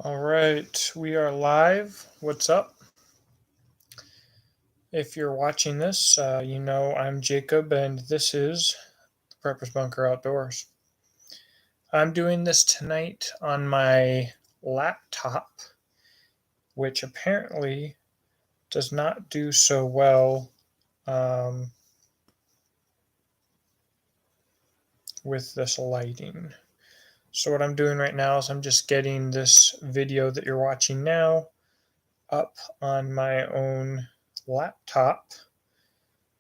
All right, we are live. What's up? If you're watching this, you know I'm Jacob, and this is the Prepper's Bunker Outdoors. I'm doing this tonight on my laptop, which apparently does not do so well with this lighting. So what I'm doing right now is I'm just getting this video that you're watching now up on my own laptop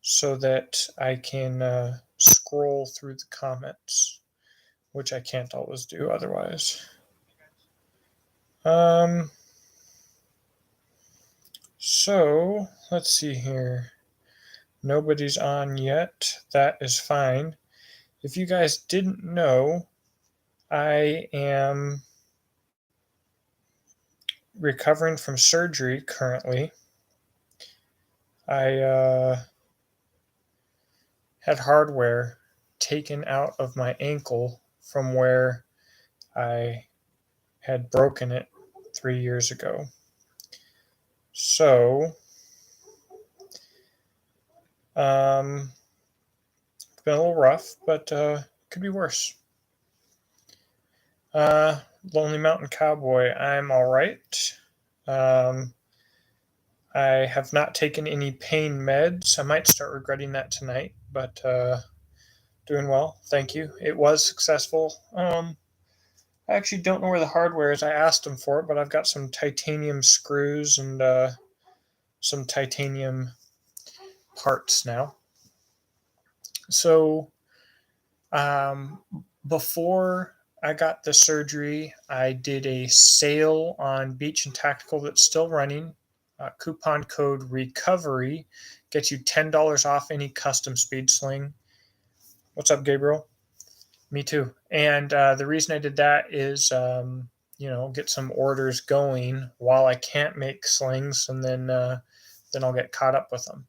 so that I can scroll through the comments, which I can't always do otherwise. So let's see here. Nobody's on yet. That is fine. If you guys didn't know, I am recovering from surgery currently. I had hardware taken out of my ankle from where I had broken it 3 years ago. So, it's been a little rough, but could be worse. Lonely Mountain Cowboy, I'm all right. I have not taken any pain meds. I might start regretting that tonight, but doing well. Thank you. It was successful. I actually don't know where the hardware is. I asked them for it, but I've got some titanium screws and some titanium parts now. So, before I got the surgery, I did a sale on Beach and Tactical that's still running. Coupon code RECOVERY gets you $10 off any custom speed sling. What's up, Gabriel? Me too. And the reason I did that is, get some orders going while I can't make slings, and then I'll get caught up with them.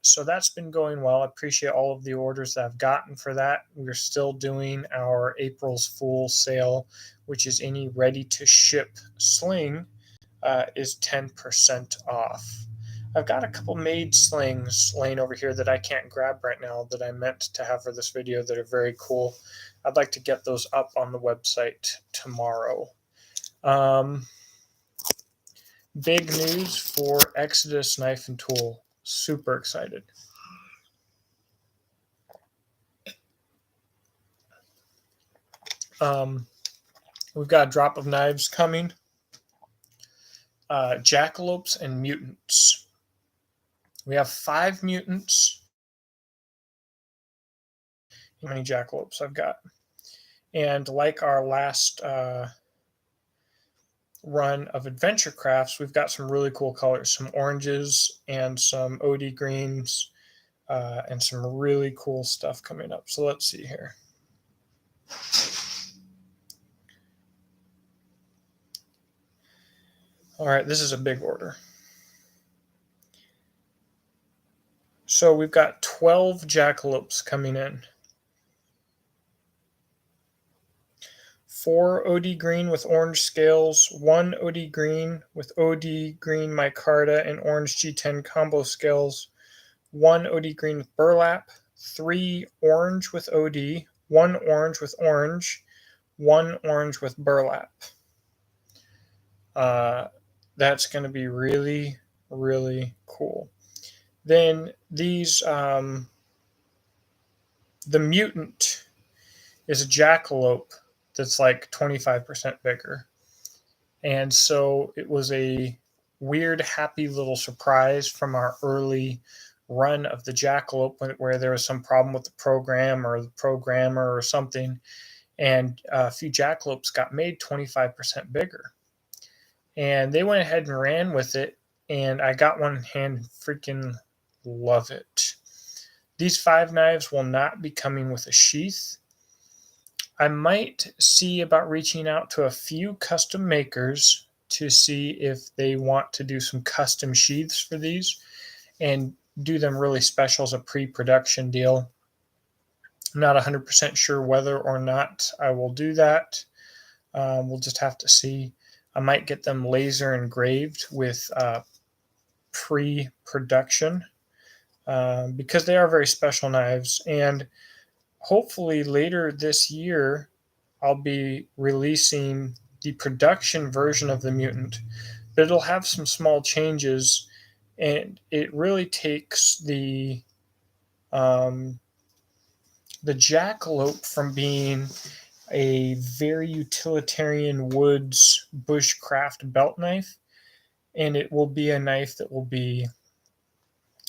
So that's been going well. I appreciate all of the orders that I've gotten for that. We're still doing our April's Fool sale, which is any ready to ship sling is 10% off. I've got a couple made slings laying over here that I can't grab right now that I meant to have for this video that are very cool. I'd like to get those up on the website tomorrow. Big news for Exodus Knife and Tool. Super excited. We've got a drop of knives coming. Jackalopes and mutants. We have 5 mutants. How many jackalopes I've got? And like our last run of adventure crafts, we've got some really cool colors, some oranges and some OD greens, and some really cool stuff coming up. So let's see here. All right, this is a big order. So we've got 12 jackalopes coming in. 4 OD green with orange scales, 1 OD green with OD green micarta and orange G10 combo scales, 1 OD green with burlap, 3 orange with OD, 1 orange with orange, 1 orange with burlap. That's going to be really, really cool. Then these, the mutant is a jackalope that's like 25% bigger. And so it was a weird, happy little surprise from our early run of the jackalope where there was some problem with the program or the programmer or something. And a few jackalopes got made 25% bigger. And they went ahead and ran with it. And I got one in hand and freaking love it. These 5 knives will not be coming with a sheath. I might see about reaching out to a few custom makers to see if they want to do some custom sheaths for these and do them really special as a pre-production deal. I'm not 100% sure whether or not I will do that. We'll just have to see. I might get them laser engraved with pre-production because they are very special knives. And hopefully later this year, I'll be releasing the production version of the Mutant, but it'll have some small changes, and it really takes the jackalope from being a very utilitarian woods bushcraft belt knife, and it will be a knife that will be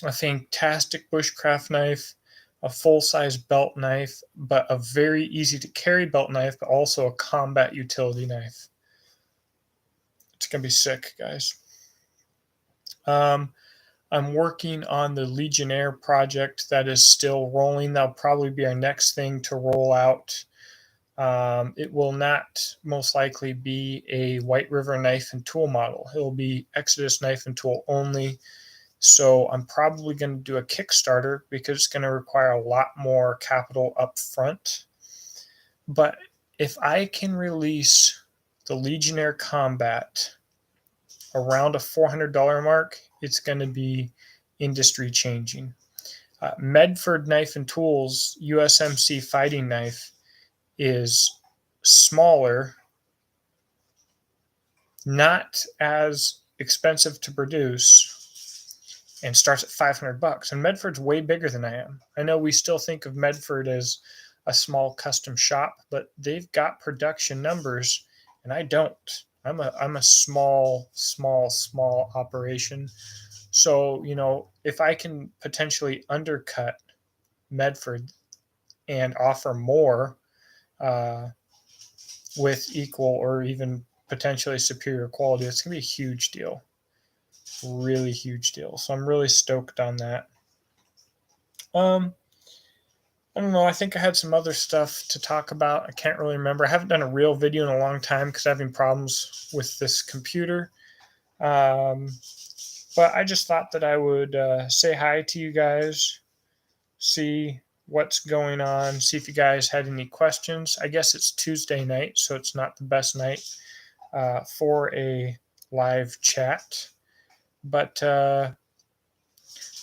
a fantastic bushcraft knife, a full-size belt knife, but a very easy to carry belt knife, but also a combat utility knife. It's gonna be sick, guys. I'm working on the Legionnaire project that is still rolling. That'll probably be our next thing to roll out. It will not most likely be a White River knife and tool model. It will be Exodus knife and tool only. So I'm probably going to do a Kickstarter because it's going to require a lot more capital up front. But if I can release the Legionnaire Combat around a $400 mark, it's going to be industry changing. Medford Knife and Tools USMC fighting knife is smaller, not as expensive to produce, and starts at $500. And Medford's way bigger than I am. I know we still think of Medford as a small custom shop, but they've got production numbers, and I don't. I'm a small operation. So, if I can potentially undercut Medford and offer more with equal or even potentially superior quality, it's going to be a huge deal. Really huge deal. So I'm really stoked on that. I don't know. I think I had some other stuff to talk about. I can't really remember. I haven't done a real video in a long time because I'm having problems with this computer. But I just thought that I would say hi to you guys, see what's going on, see if you guys had any questions. I guess it's Tuesday night, so it's not the best night for a live chat. But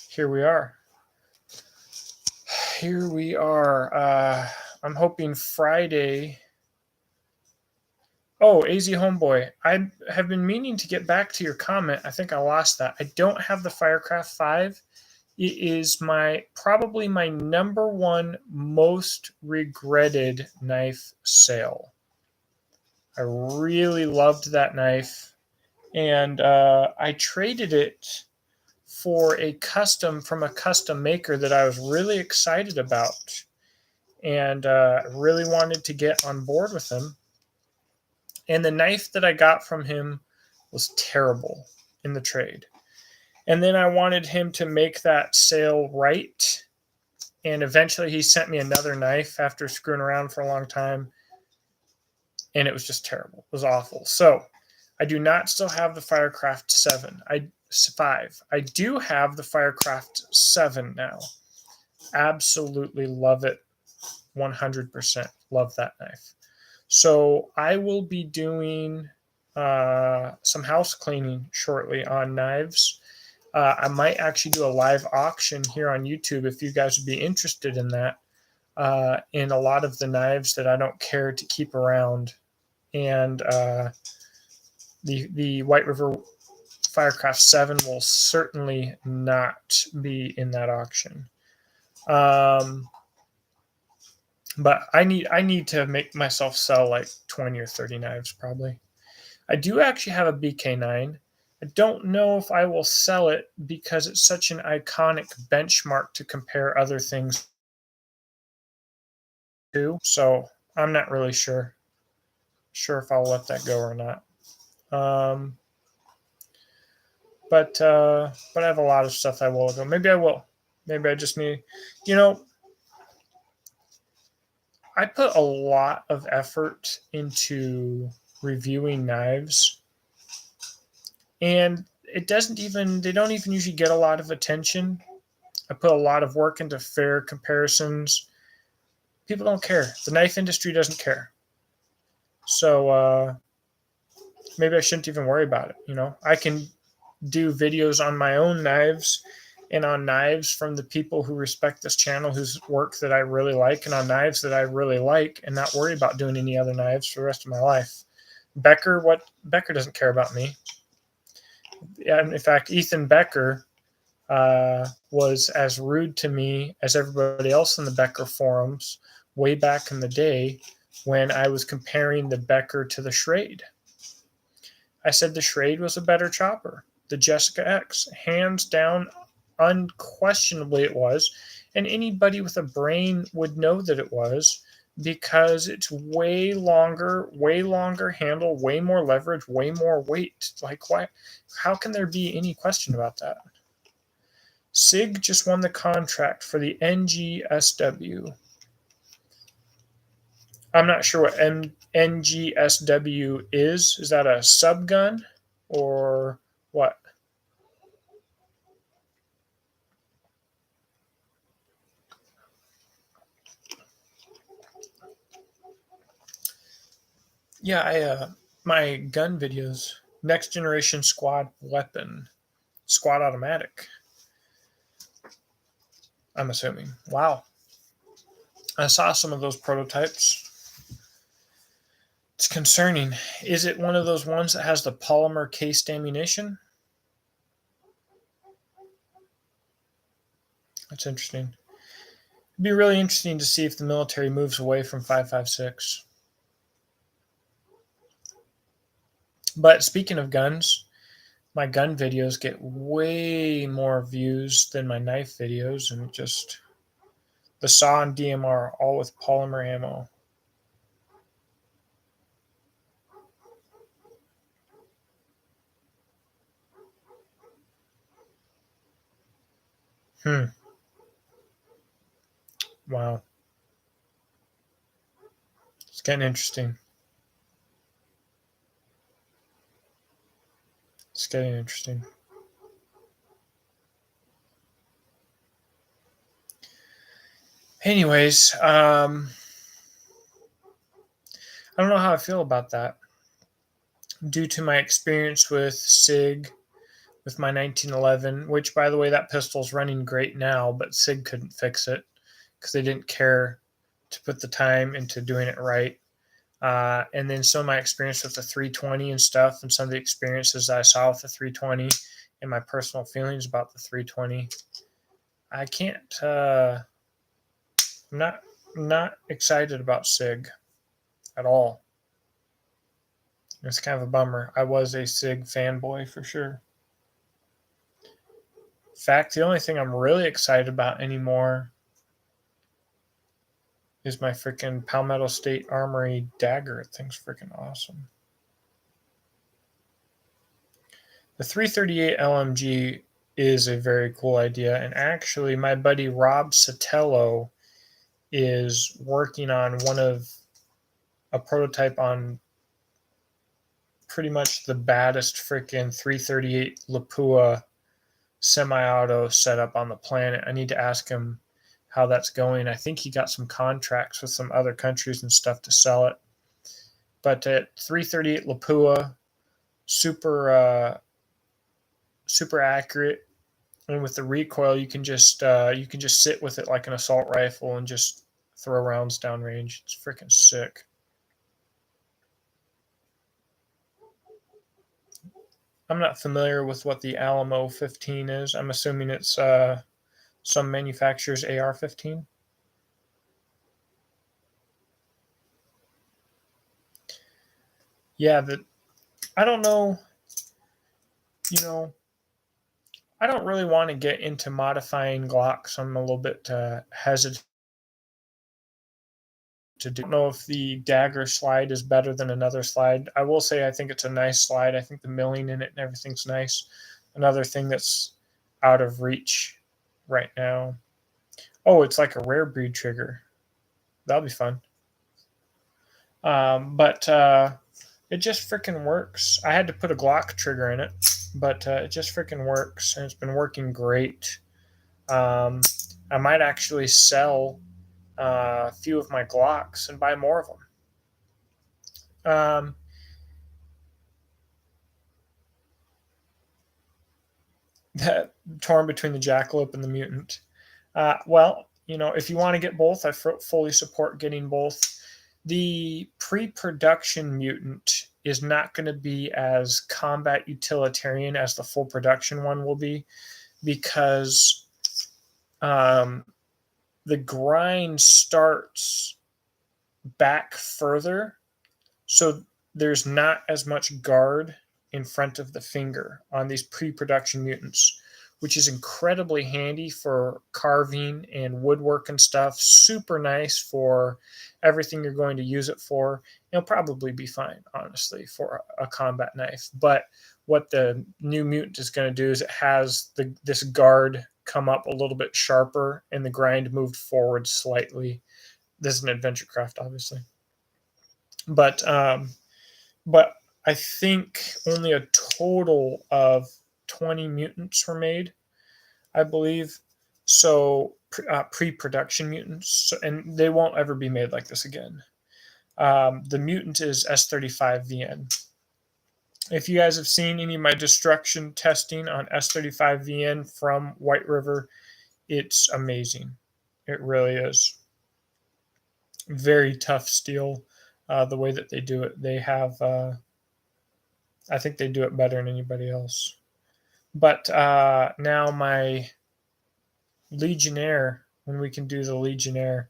here we are. I'm hoping Friday. Oh, AZ Homeboy, I have been meaning to get back to your comment. I think I lost that. I don't have the Firecraft 5. It is probably my number one most regretted knife sale. I really loved that knife, and I traded it for a custom from a custom maker that I was really excited about, and really wanted to get on board with him. And the knife that I got from him was terrible in the trade. And then I wanted him to make that sale right. And eventually he sent me another knife after screwing around for a long time. And it was just terrible. It was awful. So I do not still have the Firecraft 5. I do have the Firecraft 7 now. Absolutely love it. 100% love that knife. So I will be doing some house cleaning shortly on knives. I might actually do a live auction here on YouTube if you guys would be interested in that. In a lot of the knives that I don't care to keep around. And the White River Firecraft 7 will certainly not be in that auction. But I need to make myself sell like 20 or 30 knives probably. I do actually have a BK9. I don't know if I will sell it because it's such an iconic benchmark to compare other things to. So I'm not really sure if I'll let that go or not. But I have a lot of stuff I will go. Maybe I will. Maybe I just need, I put a lot of effort into reviewing knives, and they don't even usually get a lot of attention. I put a lot of work into fair comparisons. People don't care. The knife industry doesn't care. So maybe I shouldn't even worry about it. I can do videos on my own knives and on knives from the people who respect this channel, whose work that I really like, and on knives that I really like, and not worry about doing any other knives for the rest of my life. Becker doesn't care about me. Yeah, in fact, Ethan Becker was as rude to me as everybody else in the Becker forums way back in the day when I was comparing the Becker to the Schrade. I said the Schrade was a better chopper. The Jessica X, hands down, unquestionably it was. And anybody with a brain would know that it was, because it's way longer handle, way more leverage, way more weight. Like, why? How can there be any question about that? SIG just won the contract for the NGSW. I'm not sure what NGSW is. Is that a subgun or what? Yeah, my gun videos, next generation squad weapon, squad automatic. I'm assuming. Wow. I saw some of those prototypes. It's concerning. Is it one of those ones that has the polymer cased ammunition? That's interesting. It'd be really interesting to see if the military moves away from 5.56. But speaking of guns, my gun videos get way more views than my knife videos, and just the SAW and DMR, all with polymer ammo. Wow. It's getting interesting. It's getting interesting. Anyways, I don't know how I feel about that. Due to my experience with SIG, with my 1911, which, by the way, that pistol's running great now, but SIG couldn't fix it because they didn't care to put the time into doing it right. And then some of my experience with the 320 and stuff, and some of the experiences that I saw with the 320 and my personal feelings about the 320. I can't, I'm not excited about SIG at all. It's kind of a bummer. I was a SIG fanboy for sure. In fact, the only thing I'm really excited about anymore is my freaking Palmetto State Armory dagger. It thing's freaking awesome. The 338 LMG is a very cool idea, and actually my buddy Rob Sotelo is working on a prototype on pretty much the baddest freaking 338 Lapua semi-auto setup on the planet. I need to ask him how that's going. I think he got some contracts with some other countries and stuff to sell it. But at 338 Lapua, super accurate, and with the recoil, you can just sit with it like an assault rifle and just throw rounds downrange. It's freaking sick. I'm not familiar with what the Alamo 15 is. I'm assuming it's some manufacturer's AR-15. Yeah, I don't know. I don't really want to get into modifying Glocks. I'm a little bit hesitant to do. I don't know if the dagger slide is better than another slide. I will say I think it's a nice slide. I think the milling in it and everything's nice. Another thing that's out of reach right now. Oh, it's like a rare breed trigger. That'll be fun. But it just freaking works. I had to put a Glock trigger in it, but it just freaking works, and it's been working great. I might actually sell a few of my Glocks and buy more of them. Um, Torn between the jackalope and the mutant. Well, if you want to get both, I fully support getting both. The pre-production mutant is not going to be as combat utilitarian as the full production one will be, because um, the grind starts back further, so there's not as much guard in front of the finger on these pre-production mutants, which is incredibly handy for carving and woodwork and stuff. Super nice for everything you're going to use it for. It'll probably be fine, honestly, for a combat knife. But what the new mutant is going to do is it has this guard come up a little bit sharper and the grind moved forward slightly. This is an adventure craft, obviously. But I think only a total of 20 mutants were made, I believe. So pre-production mutants, and they won't ever be made like this again. The mutant is S35VN. If you guys have seen any of my destruction testing on S35VN from White River, it's amazing. It really is. Very tough steel. The way that they do it, they have. I think they do it better than anybody else. But now my legionnaire, when we can do the legionnaire,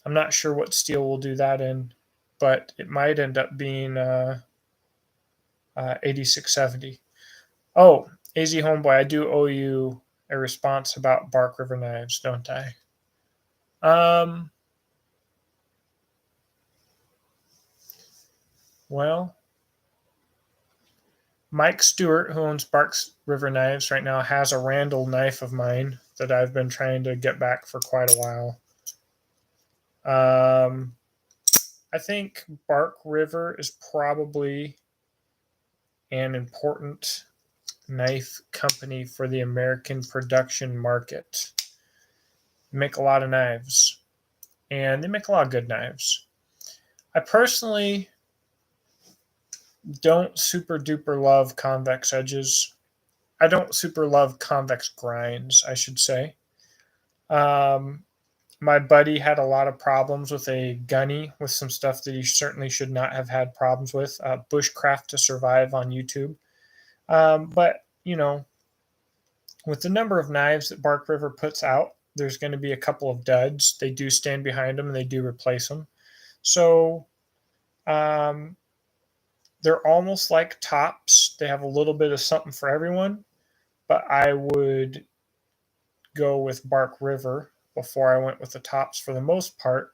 I'm not sure what steel we'll do that in, but it might end up being 8670. Oh, AZ Homeboy, I do owe you a response about Bark River knives, don't I? Well, Mike Stewart, who owns Bark River Knives right now, has a Randall knife of mine that I've been trying to get back for quite a while. I think Bark River is probably an important knife company for the American production market. They make a lot of knives, and they make a lot of good knives. I personally don't super duper love convex edges. I don't super love convex grinds, I should say. My buddy had a lot of problems with a gunny with some stuff that he certainly should not have had problems with. Bushcraft to Survive on YouTube. But, with the number of knives that Bark River puts out, there's going to be a couple of duds. They do stand behind them and they do replace them. So they're almost like tops. They have a little bit of something for everyone, but I would go with Bark River before I went with the tops for the most part,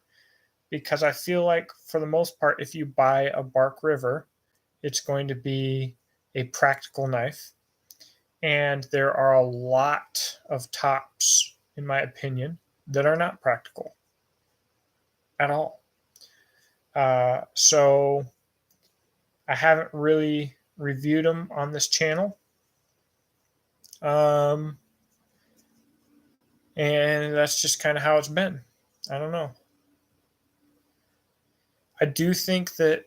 because I feel like for the most part, if you buy a Bark River, it's going to be a practical knife. And there are a lot of tops, in my opinion, that are not practical at all. So I haven't really reviewed them on this channel. And that's just kind of how it's been. I don't know. I do think that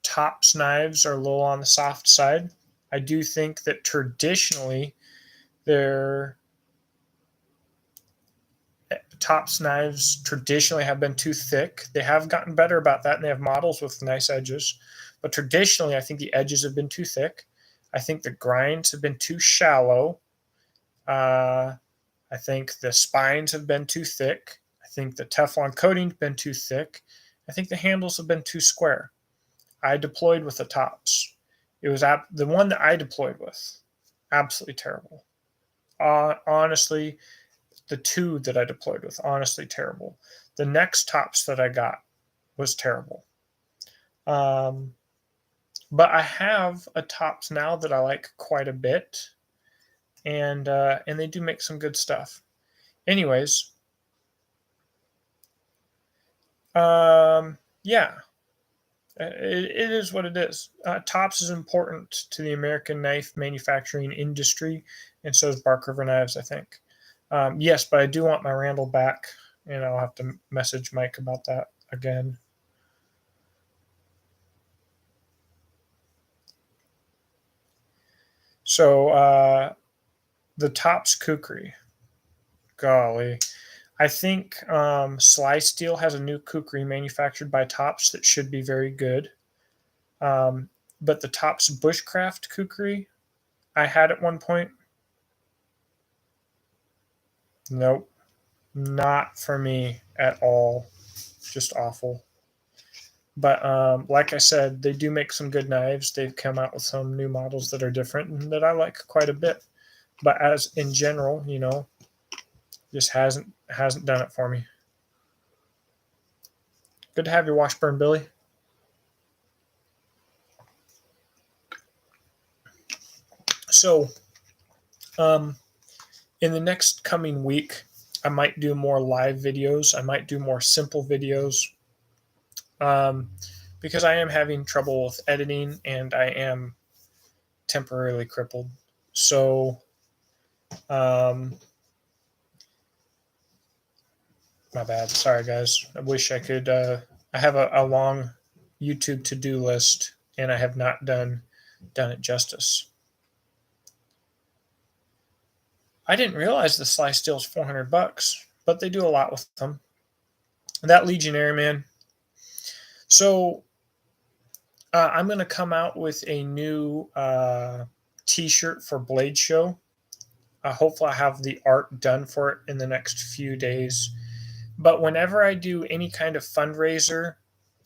tops knives are a little on the soft side. I do think that traditionally their tops knives traditionally have been too thick. They have gotten better about that, and they have models with nice edges. But traditionally, I think the edges have been too thick. I think the grinds have been too shallow. I think the spines have been too thick. I think the Teflon coating's been too thick. I think the handles have been too square. I deployed with the tops. It was the one that I deployed with. Absolutely terrible. Honestly, the two that I deployed with, honestly terrible. The next tops that I got was terrible. But I have a tops now that I like quite a bit, and they do make some good stuff. Anyways, yeah, it is what it is. Tops is important to the American knife manufacturing industry, and so is Bark River Knives, I think. Yes, but I do want my Randall back, and I'll have to message Mike about that again. So the Tops Kukri, golly. I think Sly Steel has a new kukri manufactured by Tops that should be very good. Um, but the Tops Bushcraft kukri I had at one point, nope, not for me at all. Just awful. But like I said, they do make some good knives. They've come out with some new models that are different and that I like quite a bit. But as in general, just hasn't done it for me. Good to have your Washburn, Billy. So, um, in the next coming week, I might do more live videos. I might do more simple videos, um, because I am having trouble with editing and I am temporarily crippled. So, um, my bad. Sorry, guys. I wish I could. I have a long YouTube to-do list, and I have not done it justice. I didn't realize the Slice Steel's $400, but they do a lot with them. That Legionnaire, man. So I'm going to come out with a new T-shirt for Blade Show. Hopefully, I have the art done for it in the next few days. But whenever I do any kind of fundraiser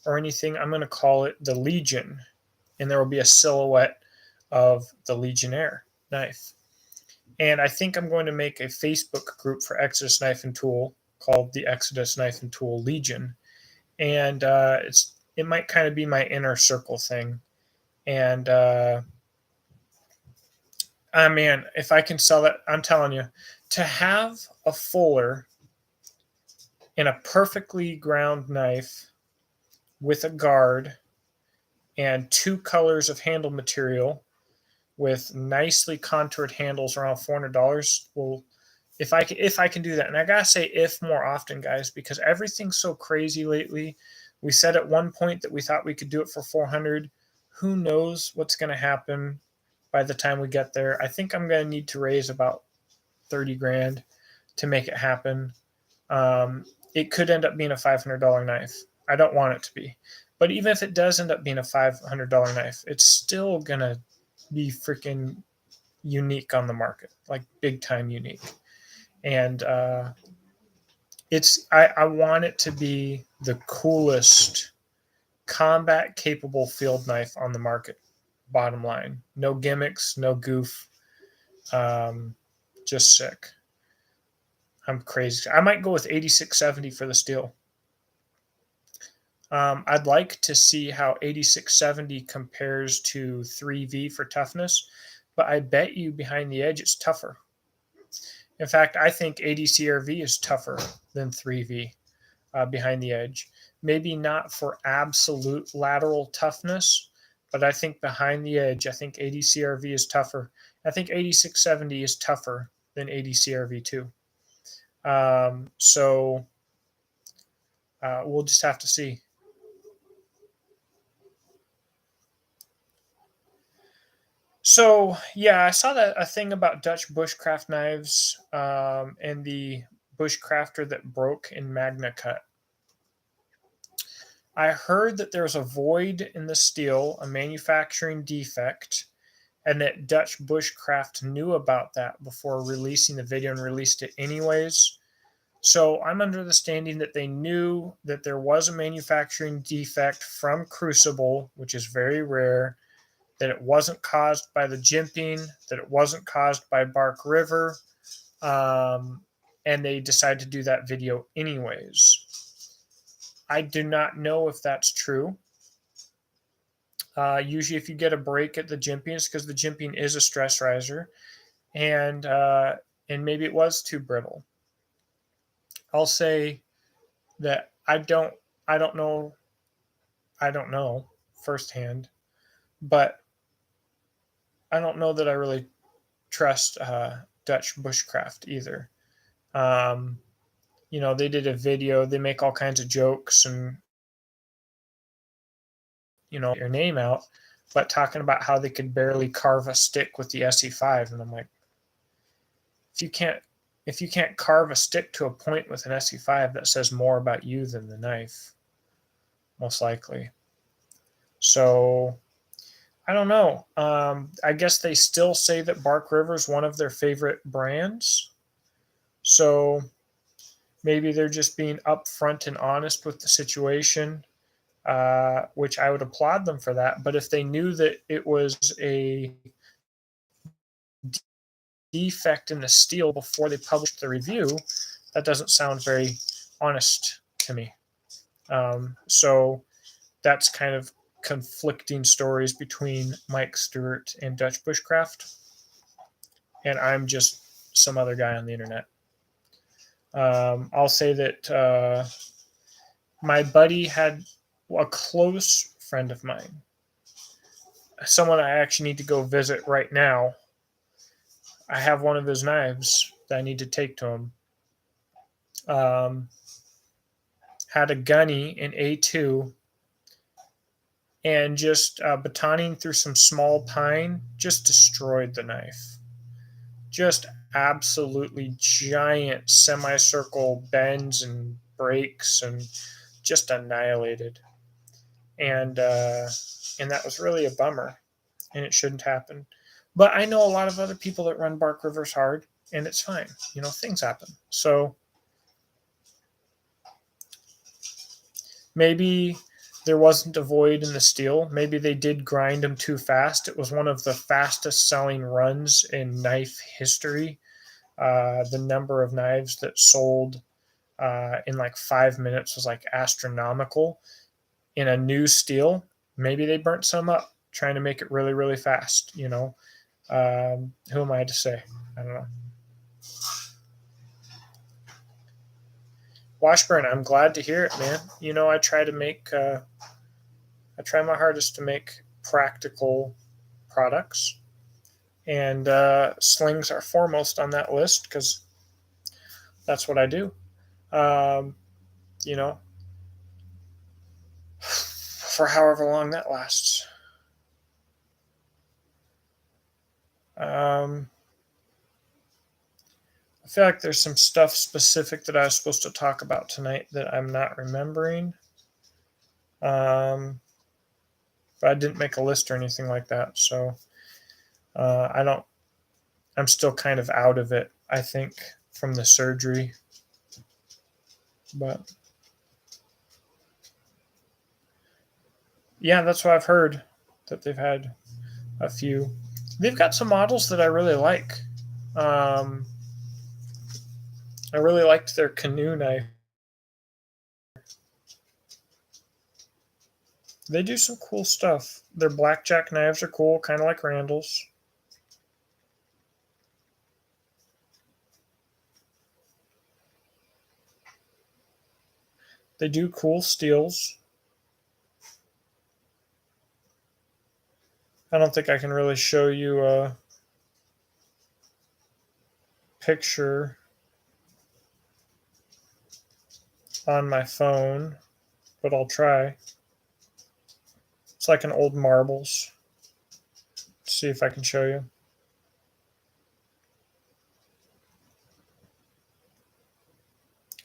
or anything, I'm going to call it the Legion, and there will be a silhouette of the Legionnaire knife. And I think I'm going to make a Facebook group for Exodus Knife and Tool called the Exodus Knife and Tool Legion, and it might kind of be my inner circle thing. And man, if I can sell it, I'm telling you, to have a fuller in a perfectly ground knife with a guard and two colors of handle material with nicely contoured handles around $400. Well, if I can do that, and I gotta say if more often, guys, because everything's so crazy lately. We said at one point that we thought we could do it for 400. Who knows what's going to happen by the time we get there? I think I'm going to need to raise about 30 grand to make it happen. It could end up being a $500 knife. I don't want it to be, but even if it does end up being a $500 knife, it's still gonna be freaking unique on the market, like big time unique. And I want it to be the coolest combat capable field knife on the market. Bottom line, no gimmicks, no goof, just sick. I'm crazy. I might go with 8670 for the steel. I'd like to see how 8670 compares to 3V for toughness, but I bet you behind the edge it's tougher. In fact, I think ADCRV is tougher than 3V behind the edge. Maybe not for absolute lateral toughness, but I think behind the edge, I think ADCRV is tougher. I think 8670 is tougher than ADCRV too. So we'll just have to see. So yeah, I saw that a thing about Dutch bushcraft knives and the bushcrafter that broke in Magna Cut. I heard that there's a void in the steel, a manufacturing defect, and that Dutch bushcraft knew about that before releasing the video and released it anyways. So I'm under the standing that they knew that there was a manufacturing defect from Crucible, which is very rare, that it wasn't caused by the jimping, that it wasn't caused by Bark River, and they decided to do that video anyways. I do not know if that's true. Usually, if you get a break at the jimping, it's because the jimping is a stress riser, and maybe it was too brittle. I'll say that I don't know firsthand, but I don't know that I really trust Dutch bushcraft either. They did a video. They make all kinds of jokes and your name out. but talking about how they could barely carve a stick with the SE5, and I'm like, if you can't carve a stick to a point with an SE5, that says more about you than the knife, most likely. So I don't know. I guess they still say that Bark River is one of their favorite brands. So maybe they're just being upfront and honest with the situation, which I would applaud them for that. But if they knew that it was a defect in the steel before they published the review, that doesn't sound very honest to me. So that's kind of conflicting stories between Mike Stewart and Dutch Bushcraft, and I'm just some other guy on the internet. I'll say that my buddy had a close friend of mine, someone I actually need to go visit right now. I have one of his knives that I need to take to him. Had a gunny in A2 and just batoning through some small pine just destroyed the knife. Just absolutely giant semicircle bends and breaks and just annihilated. And that was really a bummer, and it shouldn't happen. But I know a lot of other people that run Bark Rivers hard, and it's fine. Things happen. So maybe there wasn't a void in the steel. Maybe they did grind them too fast. It was one of the fastest selling runs in knife history. The number of knives that sold in like 5 minutes was like astronomical. In a new steel, maybe they burnt some up trying to make it really, really fast. Who am I to say? I don't know. Washburn, I'm glad to hear it, man. I try my hardest to make practical products, and slings are foremost on that list because that's what I do. Um, you know, for however long that lasts. I feel like there's some stuff specific that I was supposed to talk about tonight that I'm not remembering. But I didn't make a list or anything like that, so I don't. I'm still kind of out of it, I think, from the surgery. But yeah, that's what I've heard, that they've had a few. They've got some models that I really like. I really liked their canoe knife. They do some cool stuff. Their blackjack knives are cool, kind of like Randall's. They do cool steels. I don't think I can really show you a picture on my phone, but I'll try. It's like an old marbles. Let's see if I can show you.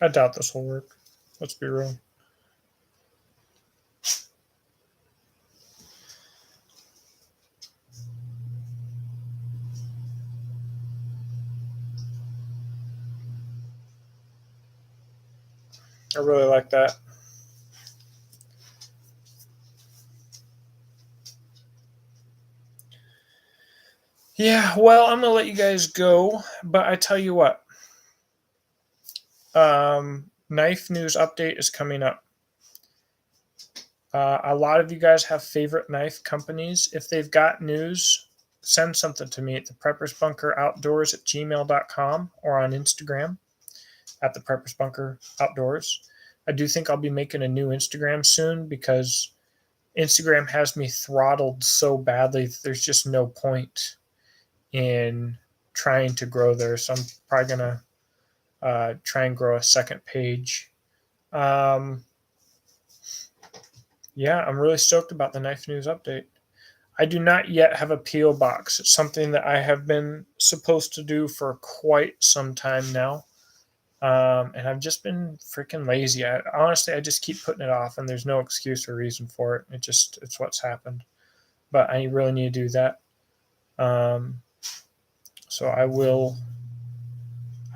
I doubt this will work. Let's be real. I really like that. Yeah, well, I'm going to let you guys go, but I tell you what. Knife news update is coming up. A lot of you guys have favorite knife companies. If they've got news, send something to me at thepeppersbunkeroutdoors@gmail.com or on Instagram at thepeppersbunkeroutdoors. I do think I'll be making a new Instagram soon because Instagram has me throttled so badly that there's just no point in trying to grow there. So I'm probably going to try and grow a second page. Yeah, I'm really stoked about the knife news update. I do not yet have a P.O. box. It's something that I have been supposed to do for quite some time now. And I've just been freaking lazy. Honestly, I just keep putting it off, and there's no excuse or reason for it. It's what's happened. But I really need to do that. So I will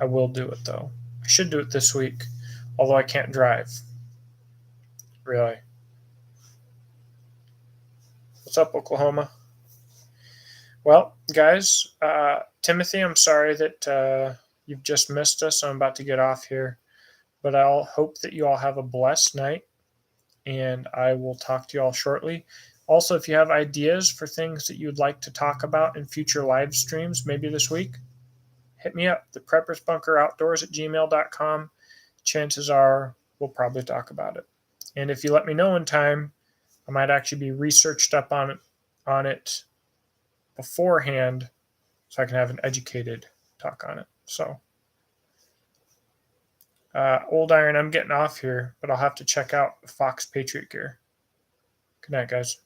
do it though. I should do it this week, although I can't drive. Really. What's up, Oklahoma? Well, guys, Timothy, I'm sorry that you've just missed us. I'm about to get off here, but I'll hope that you all have a blessed night, and I will talk to you all shortly. Also, if you have ideas for things that you'd like to talk about in future live streams, maybe this week, hit me up, thepreppersbunkeroutdoors@gmail.com. Chances are we'll probably talk about it. And if you let me know in time, I might actually be researched up on it beforehand so I can have an educated talk on it. So, Old Iron, I'm getting off here, but I'll have to check out Fox Patriot gear. Good night, guys.